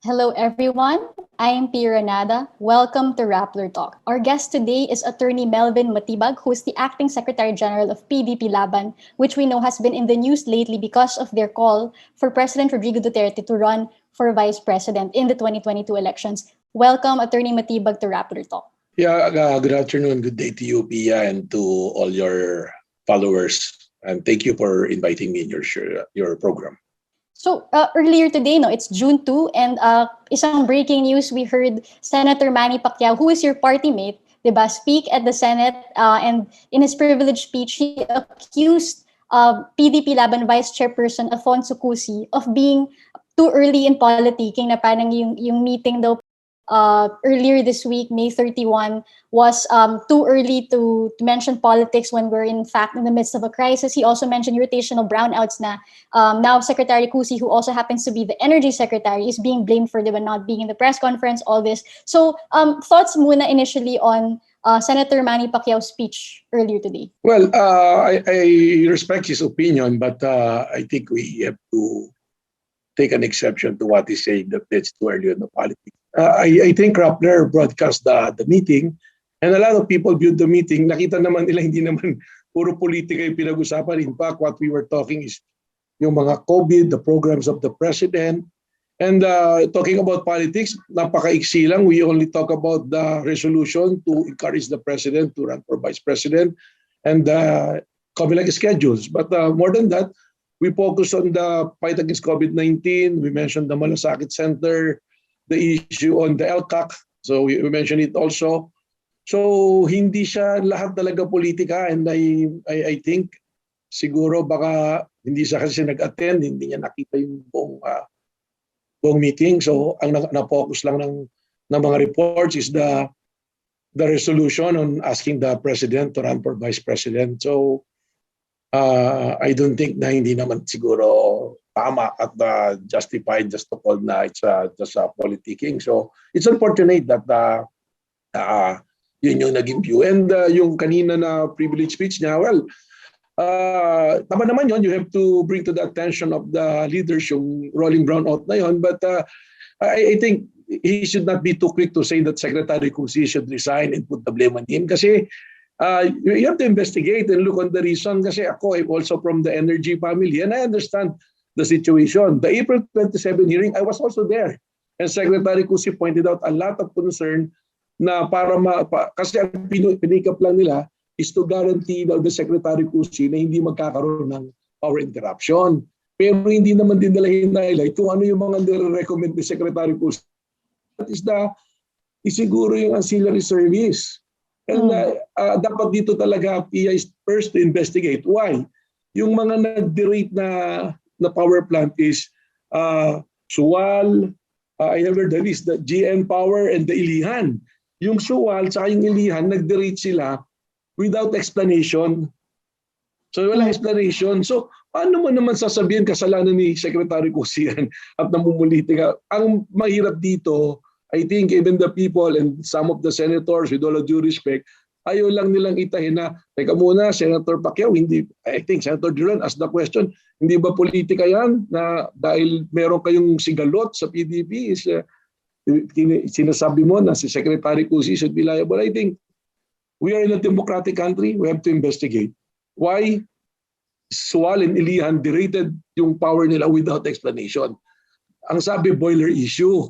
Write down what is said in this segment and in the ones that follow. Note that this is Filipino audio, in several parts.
Hello everyone, I am Pia Renada. Welcome to Rappler Talk. Our guest today is Attorney Melvin Matibag, who is the Acting Secretary General of PDP-Laban, which we know has been in the news lately because of their call for President Rodrigo Duterte to run for Vice President in the 2022 elections. Welcome, Attorney Matibag, to Rappler Talk. Yeah, good afternoon, good day to you, Pia, and to all your followers. And thank you for inviting me in your program. So earlier today, it's June 2, and isang breaking news, we heard Senator Manny Pacquiao, who is your party mate, diba, speak at the Senate, and in his privileged speech, he accused PDP-Laban Vice Chairperson Alfonso Cusi of being too early in politicking, na parang yung meeting daw earlier this week, May 31, was too early to mention politics when we're in fact in the midst of a crisis. He also mentioned rotational brownouts na now Secretary Cusi, who also happens to be the Energy Secretary, is being blamed for not being in the press conference, all this. So thoughts muna initially on Senator Manny Pacquiao's speech earlier today. Well, I respect his opinion, but I think we have to take an exception to what he said that it's too early in the politics. I think Rappler broadcast the meeting, and a lot of people viewed the meeting. Nakita naman nila hindi naman puro politika yung pinag-usapan. In fact, what we were talking is yung mga COVID, the programs of the president. And talking about politics, napaka-iksi lang. We only talk about the resolution to encourage the president to run for vice president and COMELEC schedules. But more than that, we focus on the fight against COVID-19. We mentioned the Malasakit Center, the issue on the LCAC. So we mentioned it also. So hindi siya lahat talaga politika, and I think siguro baka hindi siya kasi nag-attend, hindi niya nakita yung buong meeting. So ang na-focus lang ng mga reports is the resolution on asking the president to run for vice president. So I don't think na hindi naman siguro tama at justified just to call na it's just politicking. So it's unfortunate that yun yung naging view. And yung kanina na privilege speech niya, well, tama naman yun. You have to bring to the attention of the leaders yung rolling brownout na yun. But I think he should not be too quick to say that Secretary Cusi should resign and put the blame on him. Kasi you have to investigate and look on the reason. Kasi ako, I'm also from the energy family and I understand the situation. The April 27 hearing, I was also there. And Secretary Cusi pointed out a lot of concern na kasi ang pinikap lang nila is to guarantee daw the Secretary Cusi na hindi magkakaroon ng power interruption. Pero hindi naman din nila hinighlight kung ano yung mga nire-recommend ni Secretary Cusi. That is siguro yung ancillary service. And dapat dito talaga PIA is first to investigate. Why? Yung mga nag-derate na power plant is Suwal, I have heard the list, the GN Power and the Ilihan. Yung Suwal sa yung Ilihan, nag-derate sila without explanation. So wala explanation. So paano mo naman sasabihin kasalanan ni Secretary Cusi at namumulitika? Ang mahirap dito, I think even the people and some of the senators, with all due respect, ayaw lang nilang itahin na, teka muna, Senator Pacquiao, hindi, I think Senator Duran asked the question, hindi ba politika yan na dahil meron kayong sigalot sa PDP, sinasabi mo na si Secretary Cusi should be liable. I think we are in a democratic country, we have to investigate. Why Suwal and Ilihan derated yung power nila without explanation? Ang sabi, boiler issue.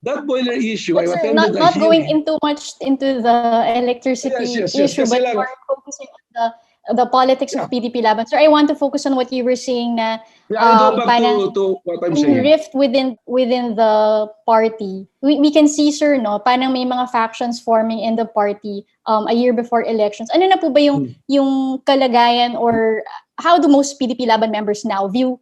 That boiler issue, but I sir, attended not going into much into the electricity issue, but more focusing on the politics of PDP-Laban. Sir, I want to focus on what you were saying na go back to what I'm saying. Rift within the party. We can see, sir, no, parang may mga factions forming in the party a year before elections. Ano na po ba yung kalagayan, or how do most PDP-Laban members now view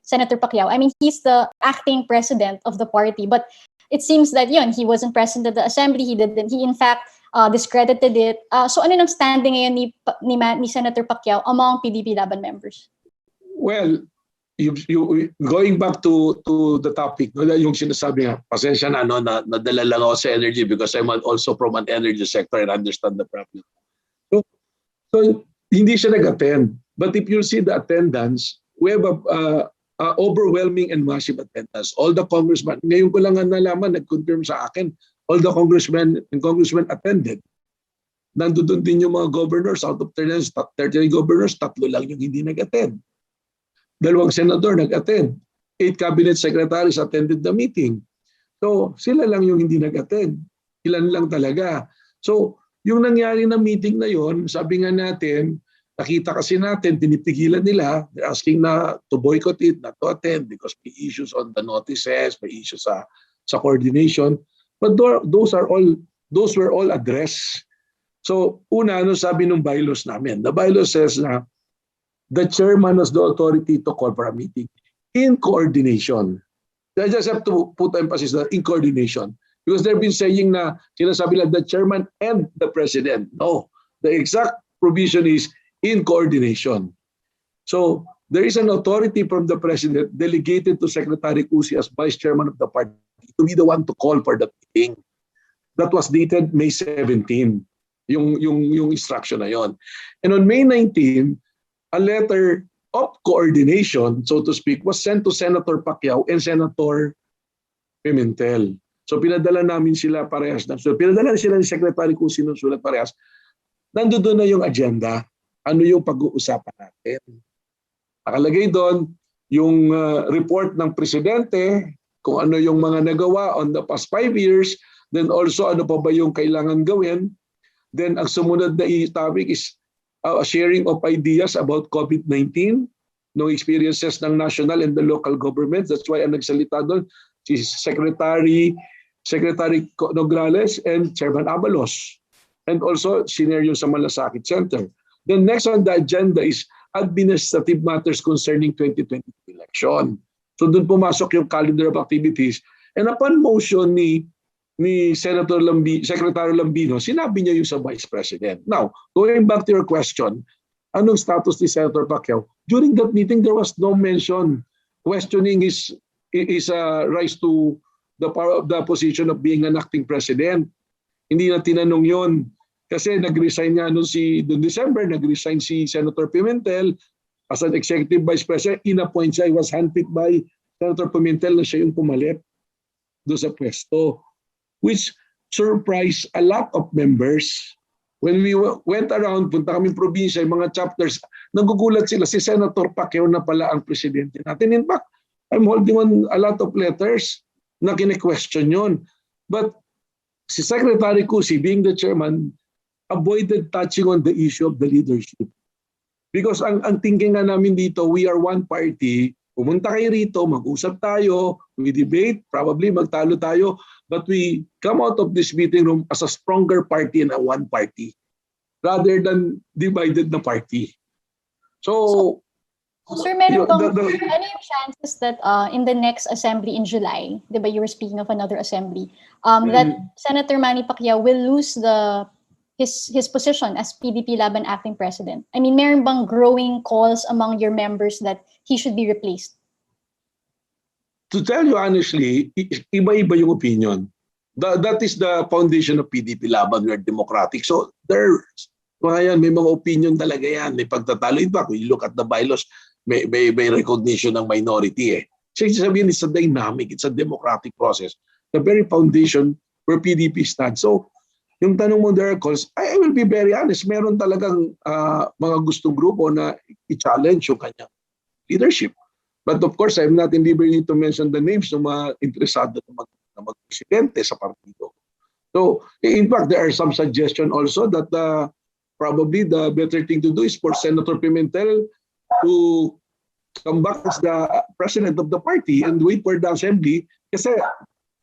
Senator Pacquiao? I mean, he's the acting president of the party, but it seems that he wasn't present at the assembly. He in fact discredited it. So ano nang standing ngayon ni Senator Pacquiao among PDP-Laban members? Well, you going back to the topic, yung sinasabi nga, pasensya na, nadala lang ako sa energy because I'm also from an energy sector and understand the problem. So hindi siya nag-attend. But if you see the attendance, we have overwhelming and massive attendance. All the congressmen, ngayon ko lang nalaman, nag-confirm sa akin, all the congressmen and congressmen attended. Nandoon din yung mga governors, out of 39 governors, 3 lang yung hindi nag-attend. 2 senador nag-attend. 8 cabinet secretaries attended the meeting. So sila lang yung hindi nag-attend. Ilan lang talaga. So yung nangyari na meeting na yon, sabi nga natin, nakita kasi natin, pinipigilan nila, they're asking na to boycott it, not to attend because may issues on the notices, may issues sa coordination. But those were all addressed. So una, ano sabi ng bylaws namin? The bylaws says na the chairman has the authority to call for a meeting in coordination. I just have to put emphasis on in coordination. Because they've been saying na sinasabi lang the chairman and the president. No, the exact provision is in coordination. So there is an authority from the president delegated to Secretary Cusi as vice chairman of the party to be the one to call for the meeting. That was dated May 17, yung instruction na yon. And on May 19, a letter of coordination, so to speak, was sent to Senator Pacquiao and Senator Pimentel. So pinadala namin sila parehas. So pinadala sila ni Secretary Cusi ng sulat parehas. Nandoon na yung agenda. Ano yung pag-uusapan natin? Nakalagay doon yung report ng presidente, kung ano yung mga nagawa on the past 5 years, then also ano pa ba yung kailangan gawin. Then ang sumunod na topic is sharing of ideas about COVID-19, no experiences ng national and the local governments. That's why ang nagsalita doon si Secretary Nograles and Chairman Abalos. And also scenario sa Malasakit Center. Then next on the agenda is administrative matters concerning 2022 election. So doon pumasok yung calendar of activities. And upon motion ni Secretary Lambino, sinabi niya yung sa Vice President. Now, going back to your question, anong status ni Senator Pacquiao? During that meeting, there was no mention questioning his rise to the position of being an acting president. Hindi na tinanong yon. Kasi nag-resign nga noong December, nag-resign si Senator Pimentel as an executive vice president. In-appoint siya, he was handpicked by Senator Pimentel na siya yung pumalit doon sa pwesto, which surprised a lot of members. When we went around, punta kami probinsya, yung mga chapters, nagugulat sila, si Senator Pacquiao na pala ang presidente natin. In fact, I'm holding on a lot of letters na kine-question yun. But si Secretary Cusi, being the chairman, avoided touching on the issue of the leadership. Because ang thinking nga namin dito, we are one party, pumunta kayo rito, mag-usap tayo, we debate, probably magtalo tayo, but we come out of this meeting room as a stronger party and a one party rather than divided na party. So Sir, meron bang, ano yung chances that in the next assembly in July, di ba you were speaking of another assembly, that Senator Manny Pacquiao will lose his position as PDP-Laban acting president? I mean, meron bang growing calls among your members that he should be replaced? To tell you honestly, iba-iba yung opinion. That is the foundation of PDP-Laban. We are democratic. So may mga opinion talaga yan. May pagtatalo. In fact, when you look at the bylaws, may recognition ng minority. So sabihin, it's a dynamic, it's a democratic process. The very foundation where PDP stands. So yung tanong mo, there are calls, I will be very honest, meron talagang mga gustong grupo na i-challenge yung kanyang leadership. But of course, I'm not in liberty to mention the names ng mga interesado na mag-presidente sa partido. So, in fact, there are some suggestions also that probably the better thing to do is for Senator Pimentel to come back as the president of the party and wait for the assembly. Kasi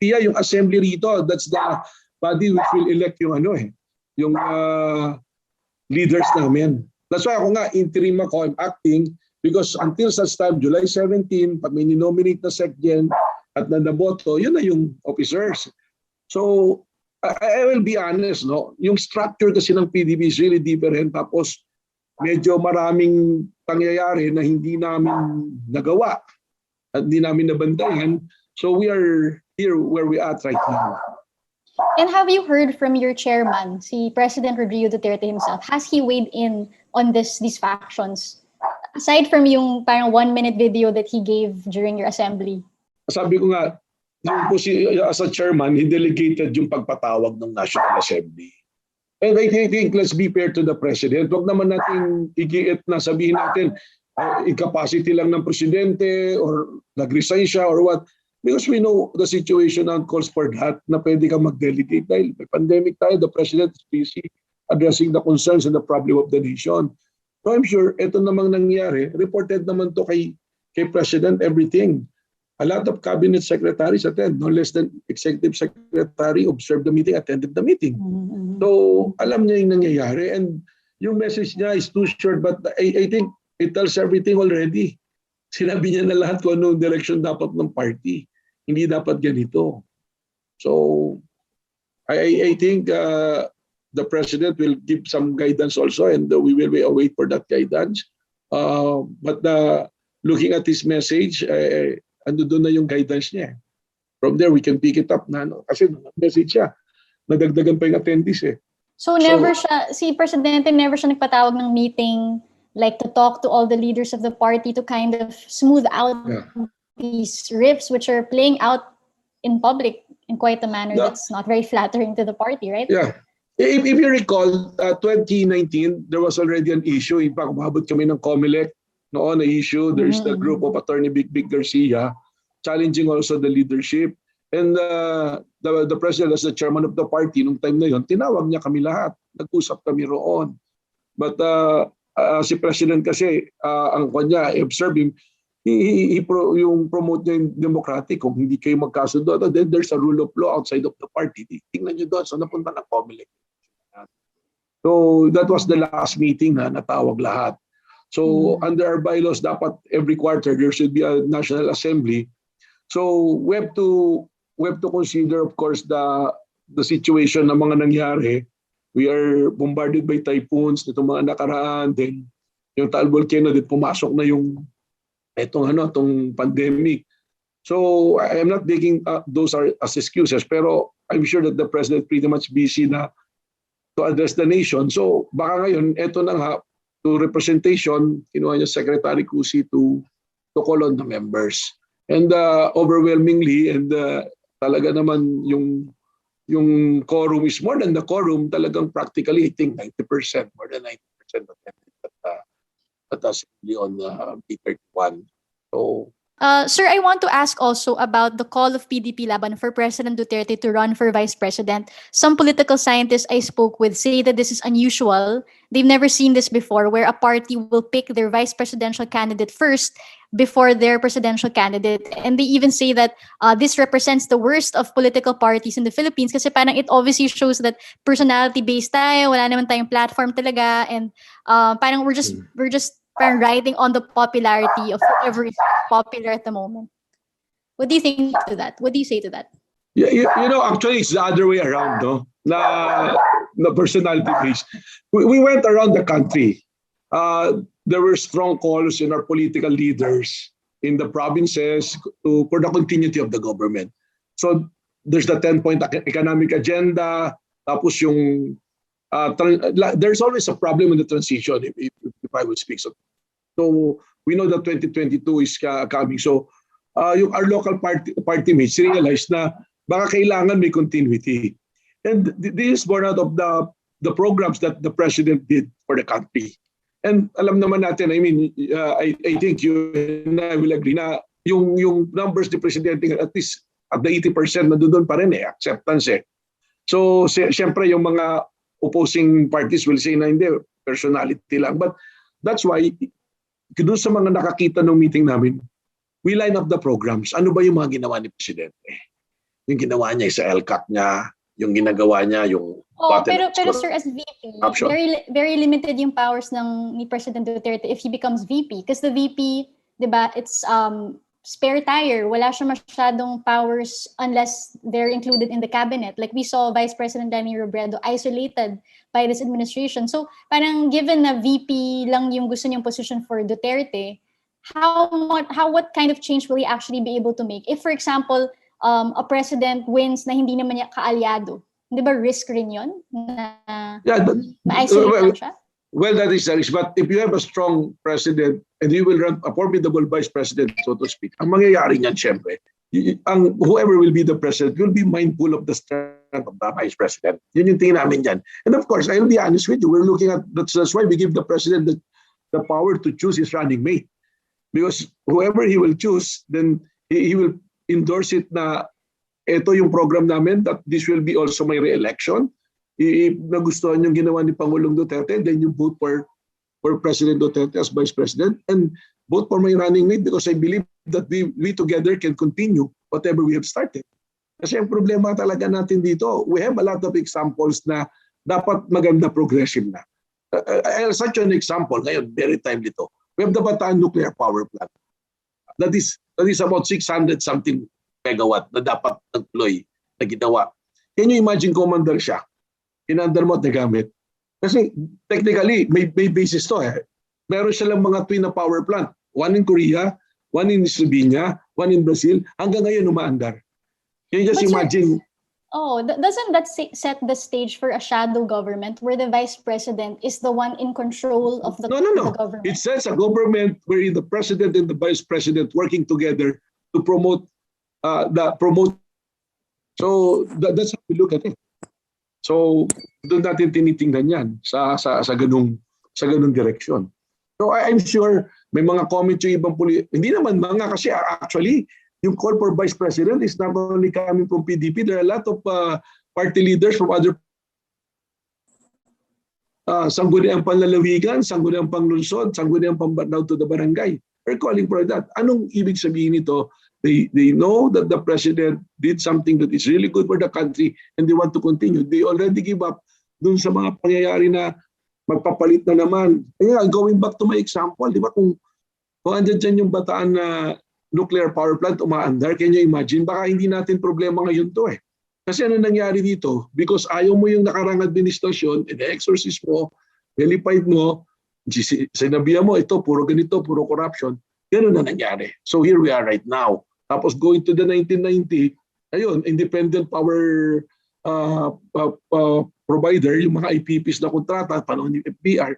yung assembly rito, that's the body which will elect yung yung leaders namin. That's why ako nga interim ako, I'm acting, because until such time, July 17, pag may ninominate na SecGen at nanaboto, yun na yung officers. So I will be honest, no, yung structure kasi ng PDP is really different. Tapos medyo maraming pangyayari na hindi namin nagawa at hindi namin nabantayan. So we are here where we are right now. And have you heard from your chairman, si President Rodrigo Duterte himself? Has he weighed in on these factions? Aside from yung parang 1-minute video that he gave during your assembly. Sabi ko nga, as a chairman, he delegated yung pagpatawag ng National Assembly. And I think let's be fair to the President. Huwag naman natin igiit na sabihin natin incapacity lang ng Presidente or nag-resign siya or what. Because we know the situation now calls for that na pwede kang mag-delegate dahil may pandemic tayo, the President is busy addressing the concerns and the problem of the nation. So I'm sure ito namang nangyari, reported naman to kay President everything. A lot of cabinet secretaries attend, no less than executive secretary observed the meeting, attended the meeting. So alam niya yung nangyayari and yung message niya is too short but I think it tells everything already. Sinabi niya na lahat kung anong direction dapat ng party. Hindi dapat ganito. So I think the President will give some guidance also and we will await for that guidance. But looking at his message, ando doon na yung guidance niya. From there, we can pick it up na. No? Kasi message siya. Nadagdagan pa yung attendees eh. So never siya, si Presidente never siya nagpatawag ng meeting like to talk to all the leaders of the party to kind of smooth out these rifts which are playing out in public in quite a manner that's not very flattering to the party, right? Yeah. If you recall, 2019, there was already an issue. In fact, umabot kami ng COMELEC noon na issue. There is the group of Attorney Big Garcia challenging also the leadership. And the President as the chairman of the party nung time na yon, tinawag niya kami lahat. Nag-usap kami roon. But si President kasi, ang kanya, observe him, yung promote niya yung democratic. Kung hindi kayo magkasundo, then there's a rule of law outside of the party. Tingnan niyo doon, so napunta ng COMELEC. So that was the last meeting na natawag lahat. So under our bylaws, dapat every quarter there should be a National Assembly. So we have to consider, of course, the situation na mga nangyari. We are bombarded by typhoons nitong mga nakaraan. Then yung Taal Volcano, din pumasok na yung itong pandemic. So I am not taking those as excuses, pero I'm sure that the President pretty much busy na to address the nation. So baka ngayon, eto na nga, to representation, kinuha niya Secretary Cusi to call on the members. And overwhelmingly, and talaga naman yung quorum is more than the quorum, talagang practically, I think 90%, more than 90% at assembly on P31. So, Sir, I want to ask also about the call of PDP-Laban for President Duterte to run for Vice President. Some political scientists I spoke with say that this is unusual. They've never seen this before, where a party will pick their vice presidential candidate first before their presidential candidate. And they even say that this represents the worst of political parties in the Philippines kasi parang it obviously shows that personality-based tayo, wala naman tayong platform talaga, and parang we're just parang riding on the popularity of whoever is popular at the moment. What do you think to that? What do you say to that? Yeah, you know, actually it's the other way around, no? Na personality based. We went around the country. There were strong calls in our political leaders in the provinces for the continuity of the government. So there's the 10-point economic agenda. Tapos yung there's always a problem in the transition if I would speak. So we know that 2022 is coming. So our local party mates realized na baka kailangan may continuity. And this is born out of the programs that the President did for the country. And alam naman natin, I mean, I think you and I will agree na yung numbers ni Presidente at least at the 80% na doon pa rin acceptance eh. So siyempre yung mga opposing parties will say na hindi, personality lang. But that's why, doon sa mga nakakita ng meeting namin, we line up the programs. Ano ba yung mga ginawa ni Presidente? Yung ginawa niya sa LCAC niya, yung ginagawa niya, yung... pero sir, as VP, very limited yung powers ni President Duterte if he becomes VP. Because the VP, di ba, it's spare tire. Wala siya masyadong powers unless they're included in the cabinet. Like we saw Vice President Danny Robredo isolated by this administration. So parang given na VP lang yung gusto niyang position for Duterte, what kind of change will he actually be able to make? If for example, a president wins na hindi naman niya kaalyado, di ba risk rin yun? Na ma-isolate lang siya? Well, that is the risk. But if you have a strong president and you will run a formidable vice president, so to speak, ang mangyayari niyan, syempre, whoever will be the president will be mindful of the strength of the vice president. Yun yung tingin namin dyan. And of course, I'll be honest with you, we're looking at, that's why we give the president the power to choose his running mate. Because whoever he will choose, then he will endorse it na ito yung program namin, that this will be also my re-election. If nagustuhan yung ginawa ni Pangulong Duterte, then you vote for President Duterte as Vice President and vote for my running mate because I believe that we together can continue whatever we have started. Kasi ang problema talaga natin dito, we have a lot of examples na dapat maganda progressive na. I'll such an example ngayon, very timely to. We have the Bataan Nuclear Power Plant. That is about 600 something megawatt na dapat deploy na ginawa. Can you imagine, Commander siya? Inandar mo at nagamit. Kasi technically, may basis to eh. Meron siya lang mga twin na power plant. One in Korea, one in Slovenia, one in Brazil. Hanggang ngayon umaandar. Can you just imagine? Doesn't that set the stage for a shadow government where the vice president is the one in control of the government? It sets a government where the president and the vice president working together to promote. So that's how we look at it. So doon natin tinitingnan yan sa ganung direksyon. So I'm sure may mga comments yung ibang hindi naman mga, kasi actually yung call for vice president is not only coming from PDP. There are a lot of party leaders from other sangguniang panlalawigan, sangguniang panglungsod, sangguniang pambanaw to the barangay. We're calling for that. Anong ibig sabihin nito? They know that the president did something that is really good for the country and they want to continue. They already give up dun sa mga pangyayari na magpapalit na naman. Kaya going back to my example, di ba kung andyan dyan yung Bataan na nuclear power plant umaandar, can you imagine? Baka hindi natin problema ngayon to eh. Kasi ano nangyari dito? Because ayaw mo yung nakarang administrasyon, ina-exorcise mo, nilipide mo, sinabihan mo ito, puro ganito, puro corruption. Ganun na nangyari. So here we are right now. Tapos going to the 1990, ayun, independent power provider, yung mga IPPs na kontrata, panahon ng FBR,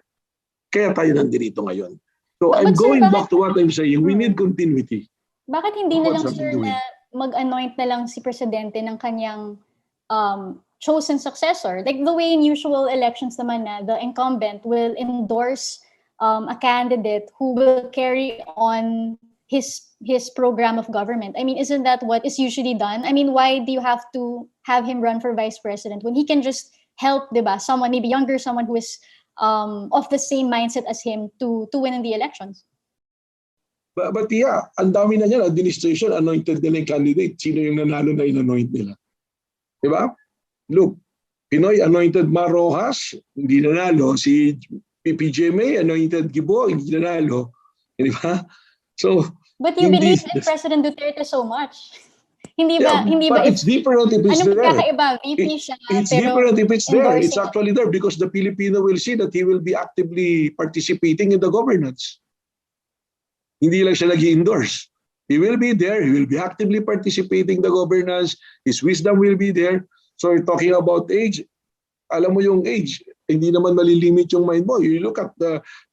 kaya tayo nandito ngayon. So I'm going back to what I'm saying, we need continuity. Bakit hindi na lang, sir, na mag-anoint na lang si Presidente ng kanyang chosen successor? Like the way in usual elections naman na the incumbent will endorse a candidate who will carry on his program of government. I mean, isn't that what is usually done? I mean, why do you have to have him run for vice president when he can just help, diba, someone maybe younger, someone who is of the same mindset as him to win in the elections? But yeah, ang dami na niyan, administration, anointed nila yung candidate. Sino yung nanalo na in-anoint nila? Diba? Look, Pinoy anointed Marojas, hindi nanalo. Si PPJMA, anointed Gibo, hindi nanalo. Diba? So, but you believe in President Duterte so much. Hindi ba it's different if it's there. Kakaiba? VP siya, it's different if it's there. It's actually there because the Filipino will see that he will be actively participating in the governance. Hindi lang siya nag-endorse. He will be there. He will be actively participating in the governance. His wisdom will be there. So you're talking about age. Alam mo yung age. Hindi naman malilimit yung mind mo. You look at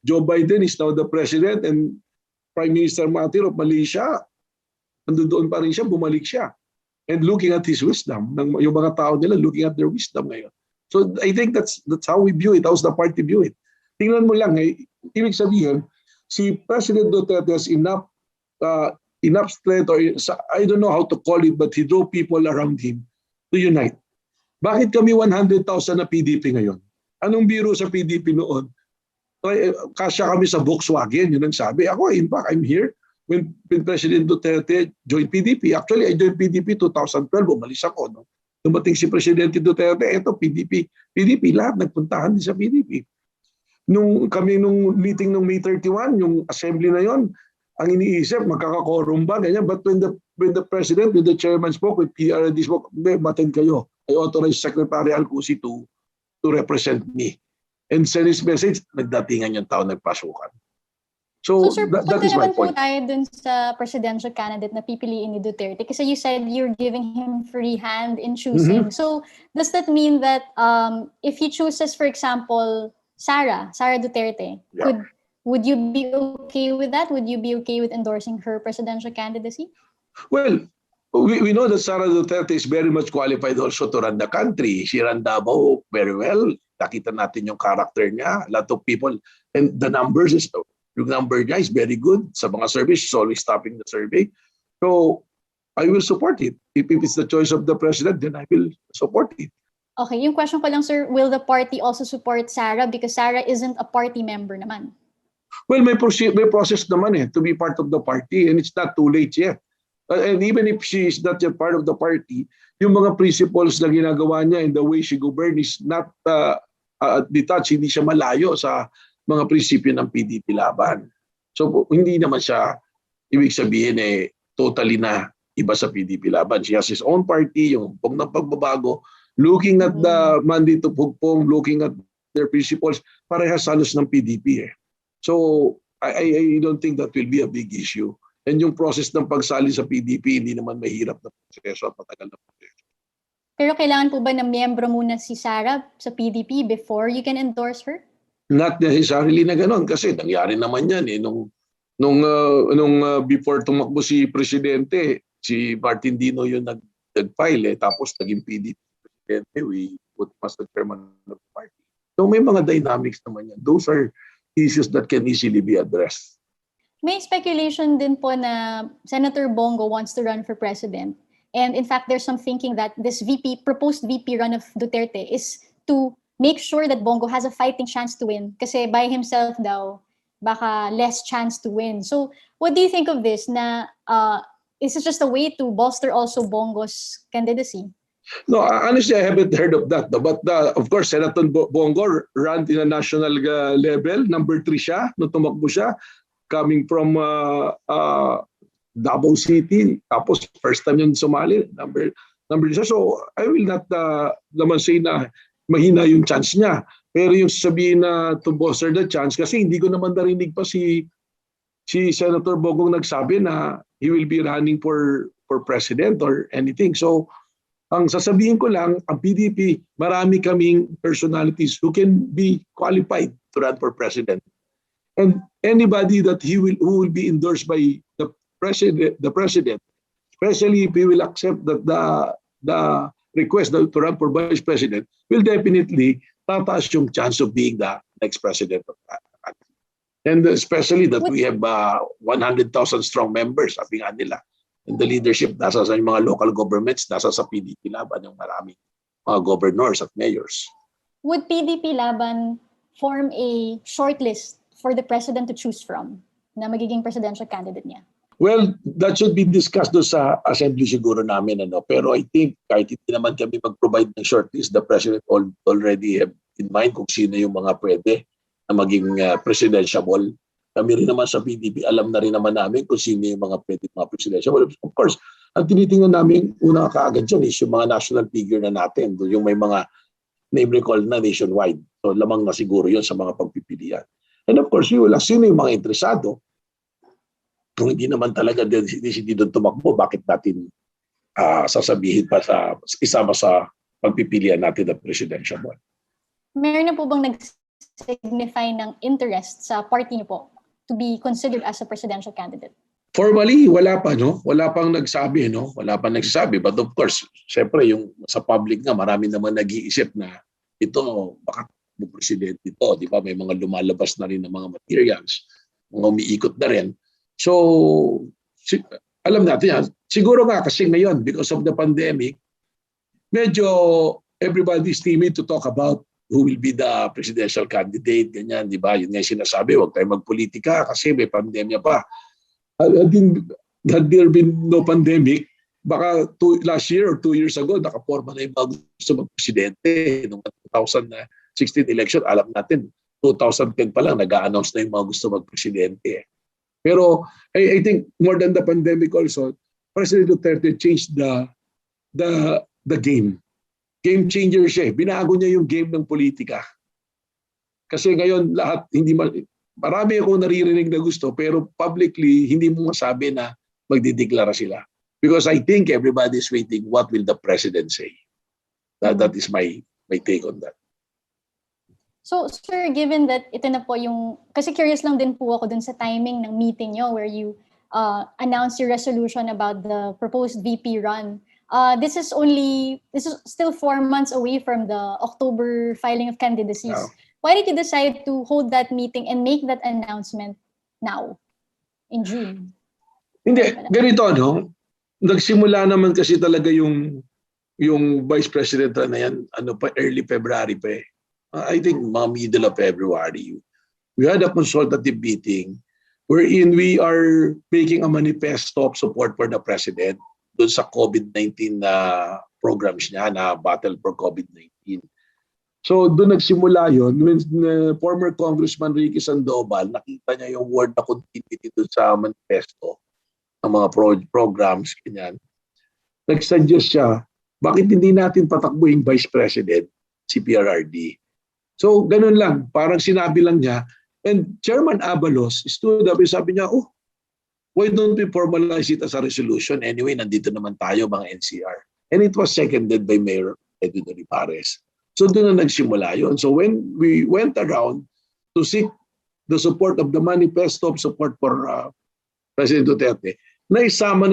Joe Biden is now the president and Prime Minister Mahathir of Malaysia, nandoon pa rin siya, bumalik siya. And looking at his wisdom, yung mga tao nila looking at their wisdom ngayon. So I think that's how we view it, how's the party view it. Tingnan mo lang, ibig sabihin, si President Duterte has enough strength, or I don't know how to call it, but he drew people around him to unite. Bakit kami 100,000 na PDP ngayon? Anong biro sa PDP noon? Kasya kami sa Volkswagen, yun ang sabi. Ako, in fact, I'm here when President Duterte joined PDP. Actually, I joined PDP 2012, umalis ako. No? Dumating si Presidente Duterte, eto PDP, lahat nagpuntahan din sa PDP. Nung meeting nung May 31, yung assembly na yon, ang iniisip, magkakakorum ba, ganyan. But when the President, when the Chairman spoke, with PRD spoke, matin kayo. I authorized Secretary Alcusi to represent me. And send his message, nagdatingan yung tao, nagpasukan. So sir, that is my point. Po tayo dun sa presidential candidate na pipiliin ni Duterte kasi you said you're giving him free hand in choosing. So does that mean that if he chooses, for example, Sara Duterte. Yeah. Would you be okay with that? Would you be okay with endorsing her presidential candidacy? Well, we know that Sara Duterte is very much qualified also to run the country. She ran Davao very well. Nakita natin yung character niya. A lot of people, and the numbers is, yung number niya is very good. Sa mga surveys, she's always topping the survey. So, I will support it. If it's the choice of the president, then I will support it. Okay, yung question ko lang, sir, will the party also support Sara? Because Sara isn't a party member naman. Well, may process naman to be part of the party, and it's not too late yet. And even if she is not yet part of the party, yung mga principles na ginagawa niya and the way she govern is not detached, hindi siya malayo sa mga prinsipyo ng PDP-Laban. So hindi naman siya, ibig sabihin totally na iba sa PDP-Laban. She has his own party, yung hugpong ng pagbabago, looking at the mandate of hugpong, looking at their principles, parehas halos ng PDP So I don't think that will be a big issue. And yung process ng pagsali sa PDP, hindi naman mahirap na proseso at matagal na proseso. Pero kailangan po ba na miyembro muna si Sara sa PDP before you can endorse her? Not necessarily na gano'n kasi nangyari naman yan nung before tumakbo si Presidente, si Martin Dino yung nag-file tapos naging PDP Presidente, we put as the chairman of the party. So may mga dynamics naman yan. Those are issues that can easily be addressed. May speculation din po na Senator Bongo wants to run for president. And in fact, there's some thinking that this proposed VP run of Duterte is to make sure that Bongo has a fighting chance to win. Kasi by himself daw, baka less chance to win. So what do you think of this? Is it just a way to bolster also Bongo's candidacy? No, honestly, I haven't heard of that. But of course, Senator Bongo ran in a national level. Number 3 siya, nung tumakbo siya. Coming from Davao City. Tapos first time yung sumali. Number 3 siya. So I will not naman say na mahina yung chance niya. Pero yung sabihin na to bolster the chance, kasi hindi ko naman narinig pa si Senator Bogong nagsabi na he will be running for president or anything. So ang sasabihin ko lang, ang PDP, marami kaming personalities who can be qualified to run for president. And anybody that who will be endorsed by the president, especially if he will accept that the request to run for vice president, will definitely tataas yung chance of being the next president of that country. And especially that we have 100,000 strong members, sabi nga nila. And the leadership nasa sa mga local governments, nasa sa PDP-Laban yung maraming mga governors at mayors. Would PDP-Laban form a shortlist for the president to choose from na magiging presidential candidate niya? Well, that should be discussed doon sa assembly siguro namin. Pero I think kahit hindi naman kami mag-provide ng shortlist, the president already have in mind kung sino yung mga pwede na maging presidentiable. Kami rin naman sa PDP, alam na rin naman namin kung sino yung mga pwede mga presidentiable. Of course, ang tinitingnan namin una kaagad dyan is yung mga national figure na natin, yung may mga name recall na nationwide. So lamang na siguro yun sa mga pagpipilian. And of course, we will ask sino yung mga interesado. Kung hindi naman talaga hindi doon tumakbo, bakit natin sasabihin pa sa isama sa pagpipilian natin ng presidentiable? Meron na po bang nag-signify ng interest sa party niyo po to be considered as a presidential candidate? Formally, wala pa, no? Wala pang nagsabi, no? Wala pang nagsasabi. But of course, syempre, yung sa public nga, marami naman nag-iisip na ito, baka presidente ito, di ba? May mga lumalabas na rin ng mga materials, mga umiikot na rin. So, alam natin yan. Siguro nga kasi ngayon, because of the pandemic, medyo everybody's timid to talk about who will be the presidential candidate, ganyan, di ba? Yun nga yung sinasabi, huwag tayo magpolitika kasi may pandemya pa. Had there been no pandemic, baka last year or 2 years ago, nakaporma na yung mga gusto mag-presidente. Noong 2016 election, alam natin, 2010 pa lang, nag-a-announce na yung mga gusto mag-presidente. Pero I think more than the pandemic also, President Duterte changed the game. Game changer siya. Binago niya yung game ng politika. Kasi ngayon lahat marami akong naririnig na gusto pero publicly hindi mo masabi na magdideklara sila. Because I think everybody is waiting what will the president say. That is my take on that. So, sir, given that ito na po yung, kasi curious lang din po ako dun sa timing ng meeting nyo where you announced your resolution about the proposed VP run. This is still 4 months away from the October filing of candidacies. Yeah. Why did you decide to hold that meeting and make that announcement now, in June? Hindi, ganito, no? Nagsimula naman kasi talaga yung Vice President na yan, early February pa eh. I think middle of February. We had a consultative meeting wherein we are making a manifesto of support for the President doon sa COVID-19 programs niya na battle for COVID-19. So doon nagsimula yun. When former Congressman Ricky Sandoval, nakita niya yung word na continuity doon sa manifesto ng mga programs, ganyan. Nag-suggest siya, bakit hindi natin patakbo yung Vice President, si PRRD? So, ganun lang. Parang sinabi lang niya. And Chairman Abalos stood up and sabi niya, oh, why don't we formalize it as a resolution? Anyway, nandito naman tayo, mga NCR. And it was seconded by Mayor Edwin Olivares. So, doon na nagsimula yun. So, when we went around to seek the support of the manifesto of support for President Duterte, naisama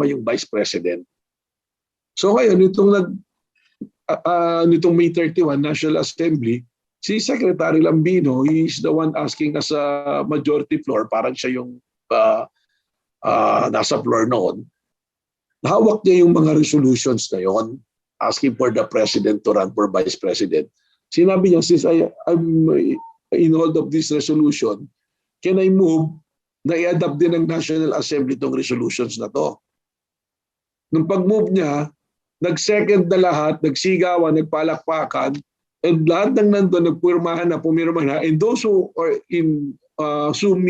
yung Vice President. So, ngayon, nitong May 31 National Assembly, si Secretary Lambino, he is the one asking as a majority floor, parang siya yung nasa floor noon. Hawak niya yung mga resolutions na yon, asking for the President to run for Vice President. Sinabi niya, since I'm in hold of this resolution, can I move na i-adapt din ng National Assembly itong resolutions na to? Nung pag-move niya, nag-second na lahat, nagsigawan, nagpalakpakan, and lahat ng nandun, pumirma na, and those who are in Zoom,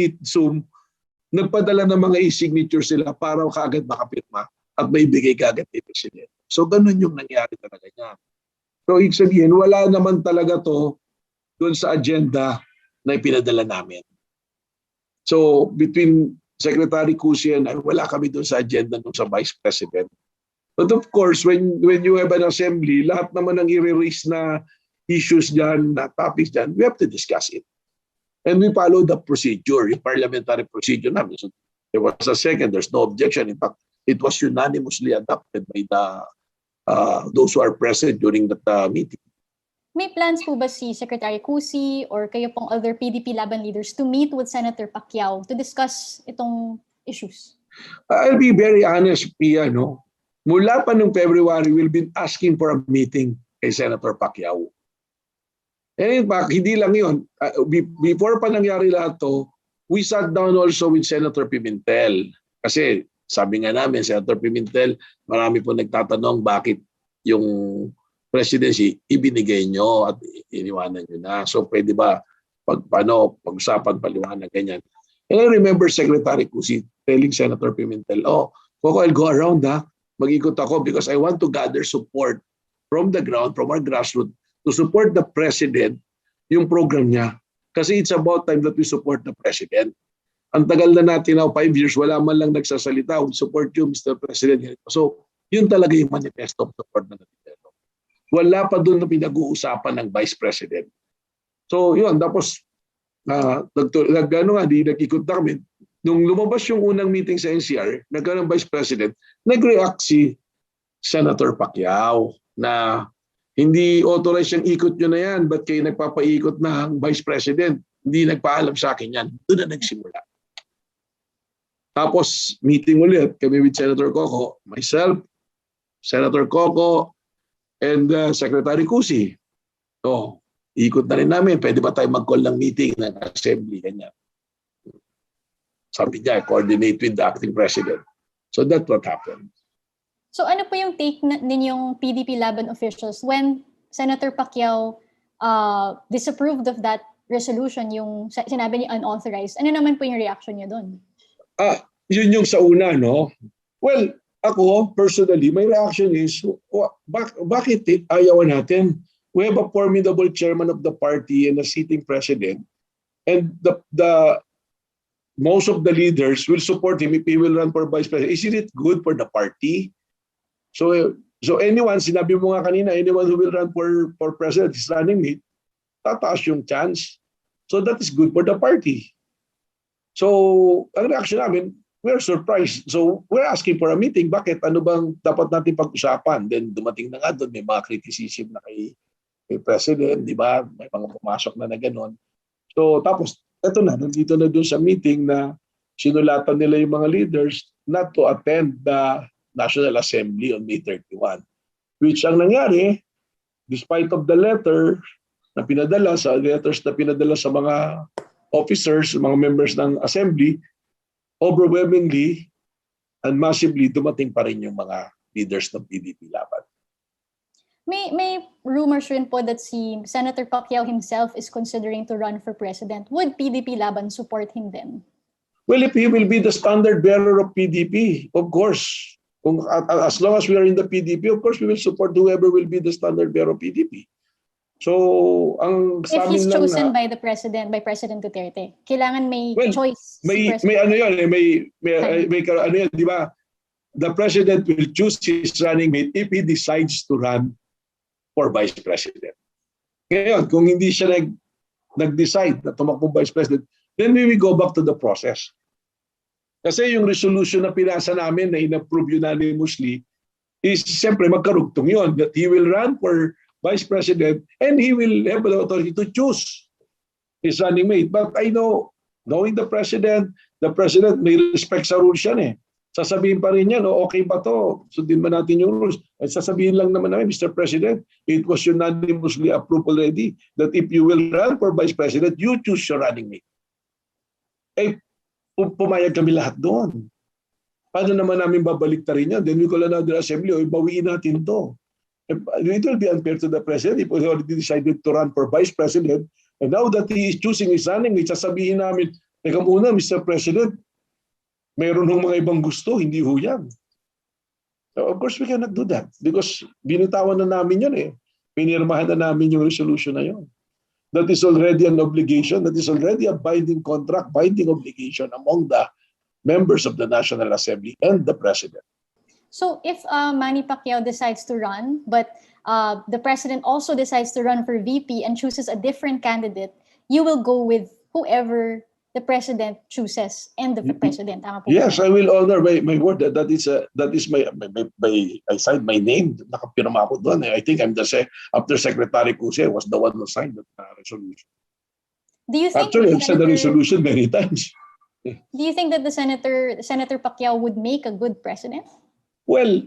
nagpadala ng mga e-signatures sila para kaagad makapirma at may bigay kaagad kay President. So ganun yung nangyari talaga niya. So ibig sabihin, wala naman talaga to doon sa agenda na ipinadala namin. So between Secretary Cusi and I, wala kami doon sa agenda nung sa Vice President. But of course, when you have an assembly, lahat naman ng i-raise na issues dyan, na topics dyan, we have to discuss it. And we follow the procedure, the parliamentary procedure namin. So there was a second, there's no objection. In fact, it was unanimously adopted by those who are present during that meeting. May plans po ba si Secretary Cusi or kayo pong other PDP-Laban leaders to meet with Senator Pacquiao to discuss itong issues? I'll be very honest, Pia, no? Mula pa noong February, we'll be asking for a meeting kay Senator Pacquiao. And in fact, hindi lang yun. Before pa nangyari lahat to, we sat down also with Senator Pimentel. Kasi sabi nga namin, Senator Pimentel, marami po nagtatanong bakit yung presidency ibinigay nyo at iniwanan nyo na. So pwede ba pag-usapan, paliwanag, ganyan. And I remember Secretary Cusi telling Senator Pimentel, oh, Coco, I'll go around mag-ikot ako because I want to gather support from the ground, from our grassroots, to support the President, yung program niya. Kasi it's about time that we support the President. Ang tagal na natin now, 5 years, wala man lang nagsasalita, we support you, Mr. President. So, yun talaga yung manifesto of support na natin. Wala pa doon na pinag-uusapan ng Vice President. So, yun, tapos, nag-ikot na kami. Nung lumabas yung unang meeting sa NCR, nagkaroon ng Vice President, nag-react si Senator Pacquiao na hindi authorized yung ikot nyo na yan, ba't kayo nagpapaikot na ang Vice President? Hindi nagpaalam sa akin yan. Doon na nagsimula. Tapos, meeting ulit kami with Senator Coco, myself, Senator Coco, and Secretary Cusi. So, ikot na rin namin, pwede ba tayo mag-call ng meeting ng assembly, ganyan. Sabi niya, coordinate with the acting president. So that's what happened. So ano po yung take ninyong PDP-Laban officials when Senator Pacquiao disapproved of that resolution, yung sinabi niya unauthorized? Ano naman po yung reaction niya doon? Yun yung sa una, no? Well, ako, personally, my reaction is, bakit ayaw natin? We have a formidable chairman of the party and a sitting president, and the most of the leaders will support him if he will run for vice president. Isn't it good for the party? So anyone, sinabi mo nga kanina, anyone who will run for president is running mate. tataas yung chance. So that is good for the party. So ang reaction namin, we're surprised. So we're asking for a meeting. Bakit? Ano bang dapat natin pag-usapan? Then dumating na nga doon, may mga criticism na kay President, di ba? May mga pumasok na gano'n. So tapos, eto na, nandito na doon sa meeting na sinulatan nila yung mga leaders not to attend the National Assembly on May 31. Which ang nangyari, despite of the letter na pinadala sa mga officers, mga members ng assembly, overwhelmingly and massively dumating pa rin yung mga leaders ng PDP-Laban. May rumors rin po that si Senator Pacquiao himself is considering to run for president. Would PDP-Laban support him then? Well, if he will be the standard bearer of PDP, of course. As long as we are in the PDP, of course we will support whoever will be the standard bearer of PDP. So, ang if he's chosen by the president, by President Duterte, kailangan may choice. May ano yun, may ano yun, di ba? The president will choose his running mate if he decides to run for vice president. Ngayon, kung hindi siya nag-decide na tumakbo vice president, then we will go back to the process. Kasi yung resolution na pinasa namin na in-approve unanimously is siyempre magkarugtong yun, that he will run for vice president and he will have the authority to choose his running mate. But I know, knowing the president may respect sa rules yan eh. Sasabihin pa rin yan, okay ba to? Sundin ba natin yung rules? At sasabihin lang naman namin, Mr. President, it was unanimously approved already that if you will run for vice president, you choose your running mate. Eh, pumayag kami lahat doon. Paano naman namin babalik ta rin yan? Then we call another assembly, bawiin natin to. It will be unfair to the president if he already decided to run for vice president. And now that he is choosing his running mate, sasabihin namin, teka muna, Mr. President, mayroon ng mga ibang gusto, hindi ho yan. So of course, we cannot do that because binitawan na namin yun eh. Pinirmahan na namin yung resolution na yun. That is already an obligation. That is already a binding contract, binding obligation among the members of the National Assembly and the President. So if Manny Pacquiao decides to run, but the President also decides to run for VP and chooses a different candidate, you will go with whoever the President chooses and the President. Yes, I will honor my word. That is my I signed my name. Nakapirma ako doon. I think I'm after Secretary Cuse was the one who signed the resolution. Do you think actually I've said the resolution many times? Do you think that the Senator Pacquiao would make a good president? Well,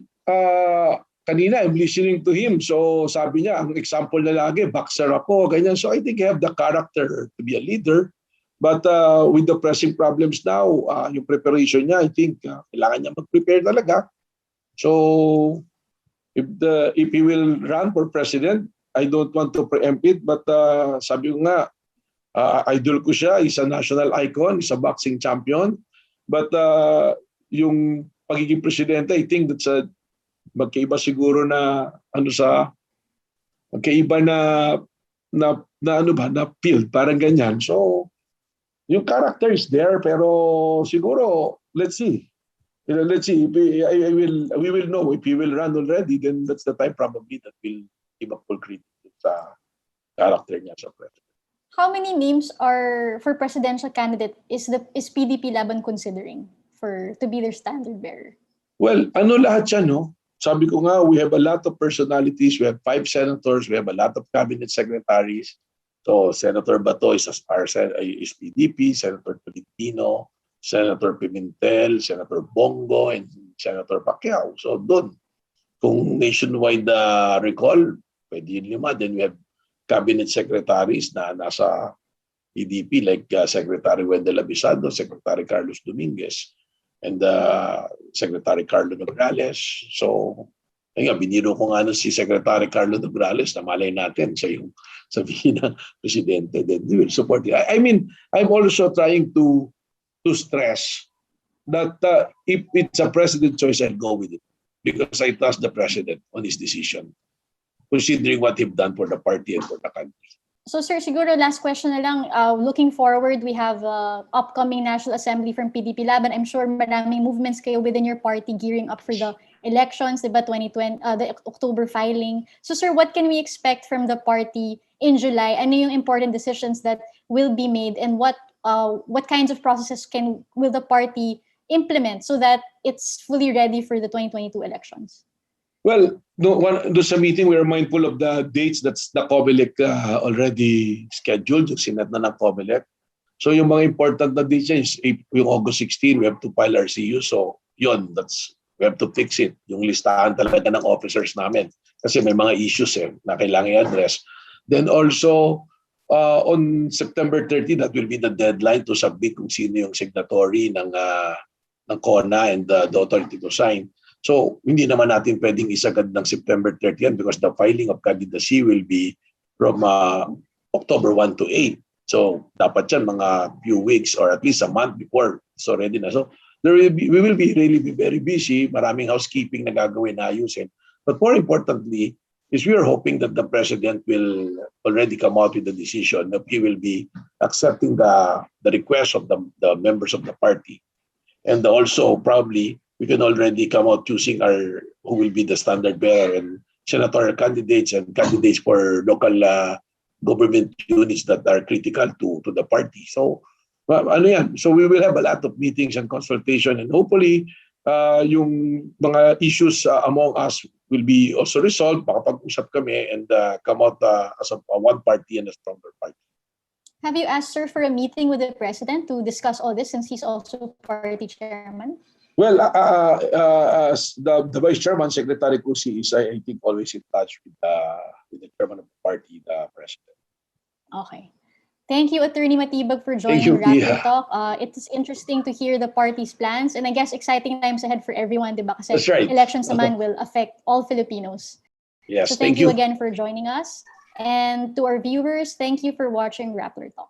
kanina I'm listening to him. So sabi niya, ang example na lagi, boxer ako, ganyan. So I think I have the character to be a leader. But with the pressing problems now, yung preparation niya, I think kailangan niya mag-prepare talaga. So if he will run for president, I don't want to preempt it, but sabi ko nga, idol ko siya, he's a national icon, he's a boxing champion. But yung pagiging presidente, I think that's magkaiba siguro na magkaiba na field, parang ganyan. So yung character is there, pero siguro let's see. Let's see. We will know if he will run already. Then that's the time probably that we'll give a full credit sa character niya sa president. How many names are for presidential candidate is PDP-Laban considering to be their standard bearer? Well, lahat siya, no? Sabi ko nga, we have a lot of personalities. We have 5 senators. We have a lot of cabinet secretaries. So Senator Bato is PDP, Senator Tolentino, Senator Pimentel, Senator Bongo, and Senator Pacquiao. So doon, kung nationwide recall, pwede yun 5. Then we have cabinet secretaries na nasa PDP like Secretary Wendell Abisado, Secretary Carlos Dominguez, and Secretary Carlo Nograles. So biniro ko nga si Secretary Carlo Nograles na malay natin sa yung sabihin ng presidente, then we will support it. I mean, I'm also trying to stress that if it's a president choice, I'll go with it because I trust the president on his decision, considering what he've done for the party and for the country. So sir, siguro last question na lang. Looking forward, we have upcoming National Assembly from PDP-Laban. I'm sure maraming movements kayo within your party gearing up for the elections, diba, 2020, the October filing. So sir, what can we expect from the party in July, ano yung important decisions that will be made, and what kinds of processes will the party implement so that it's fully ready for the 2022 elections? Well, do sa meeting, we are mindful of the dates that's the COMELEC already scheduled, yung sinet na ng COMELEC. So yung mga important na dates is yung August 16, we have to file our CU. So yun, we have to fix it. Yung listahan talaga ng officers namin. Kasi may mga issues na kailangan i-address. Then also, on September 30, that will be the deadline to submit kung sino yung signatory ng CONA and the authority to sign. So hindi naman natin pwedeng isagad ng September 30 because the filing of candidacy will be from October 1 to 8. So dapat yan mga few weeks or at least a month before it's already na. So we will be really be very busy. Maraming housekeeping na gagawin na ayusin. But more importantly is we are hoping that the president will already come out with the decision that he will be accepting the request of the members of the party. And also probably we can already come out choosing who will be the standard bearer and senatorial candidates and candidates for local government units that are critical to the party. So, ano yan? So we will have a lot of meetings and consultation, and hopefully yung mga issues among us will be also resolved. Makapag-usap kami and come out as a one party and a stronger party. Have you asked, sir, for a meeting with the president to discuss all this since he's also party chairman? Well, as the vice chairman, Secretary Kusi is, I think, always in touch with the chairman of the party, the president. Okay. Thank you, Attorney Matibag, for joining Rappler Talk. It is interesting to hear the party's plans, and I guess exciting times ahead for everyone, diba? Kasi That's right. elections naman will affect all Filipinos. Yes, so thank you again for joining us. And to our viewers, thank you for watching Rappler Talk.